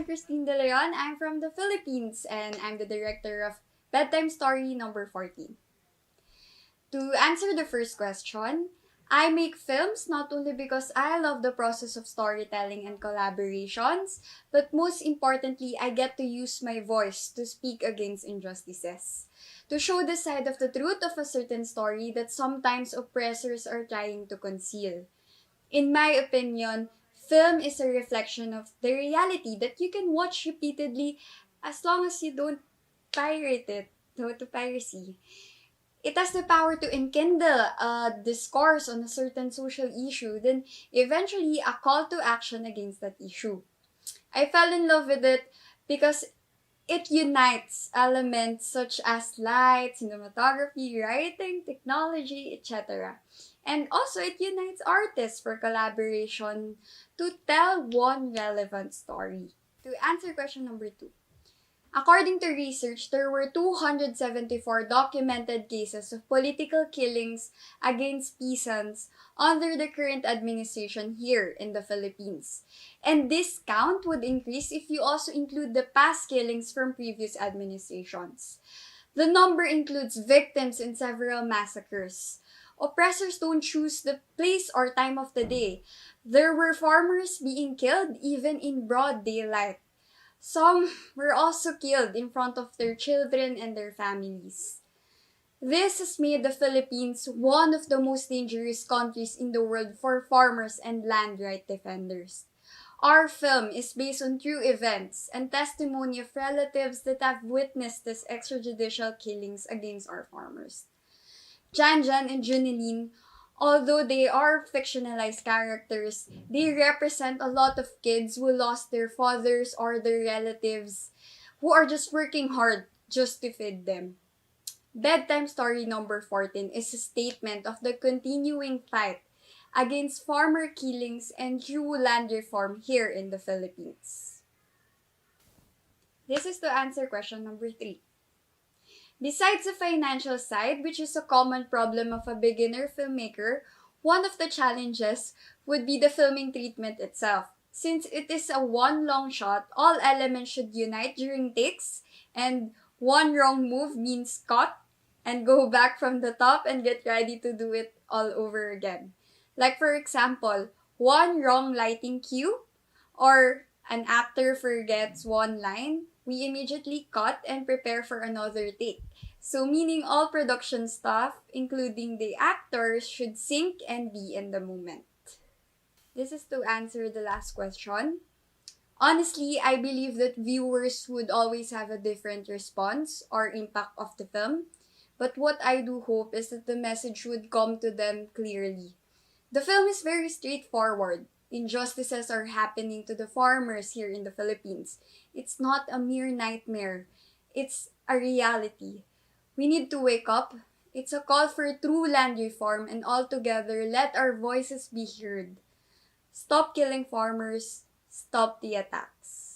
I'm Kristine De Leon. I'm from the Philippines and I'm the director of Bedtime Story number 14. To answer the first question, I make films not only because I love the process of storytelling and collaborations, but most importantly, I get to use my voice to speak against injustices. To show the side of the truth of a certain story that sometimes oppressors are trying to conceal. In my opinion, film is a reflection of the reality that you can watch repeatedly as long as you don't pirate it. No to piracy. It has the power to enkindle a discourse on a certain social issue, then eventually a call to action against that issue. I fell in love with it because it unites elements such as light, cinematography, writing, technology, etc. And also, it unites artists for collaboration to tell one relevant story. To answer question number 2. According to research, there were 274 documented cases of political killings against peasants under the current administration here in the Philippines. And this count would increase if you also include the past killings from previous administrations. The number includes victims in several massacres. Oppressors don't choose the place or time of the day. There were farmers being killed even in broad daylight. Some were also killed in front of their children and their families. This has made the Philippines one of the most dangerous countries in the world for farmers and land right defenders. Our film is based on true events and testimony of relatives that have witnessed these extrajudicial killings against our farmers. Janjan and Junilin, although they are fictionalized characters, they represent a lot of kids who lost their fathers or their relatives who are just working hard just to feed them. Bedtime Story number 14 is a statement of the continuing fight against farmer killings and true land reform here in the Philippines. This is to answer question number 3. Besides the financial side, which is a common problem of a beginner filmmaker, one of the challenges would be the filming treatment itself. Since it is a one long shot, all elements should unite during takes, and one wrong move means cut and go back from the top and get ready to do it all over again. Like for example, one wrong lighting cue or an actor forgets one line, we immediately cut and prepare for another take. So meaning all production staff, including the actors, should sync and be in the moment. This is to answer the last question. Honestly, I believe that viewers would always have a different response or impact of the film. But what I do hope is that the message would come to them clearly. The film is very straightforward. Injustices are happening to the farmers here in the Philippines. It's not a mere nightmare. It's a reality. We need to wake up. It's a call for true land reform and altogether let our voices be heard. Stop killing farmers. Stop the attacks.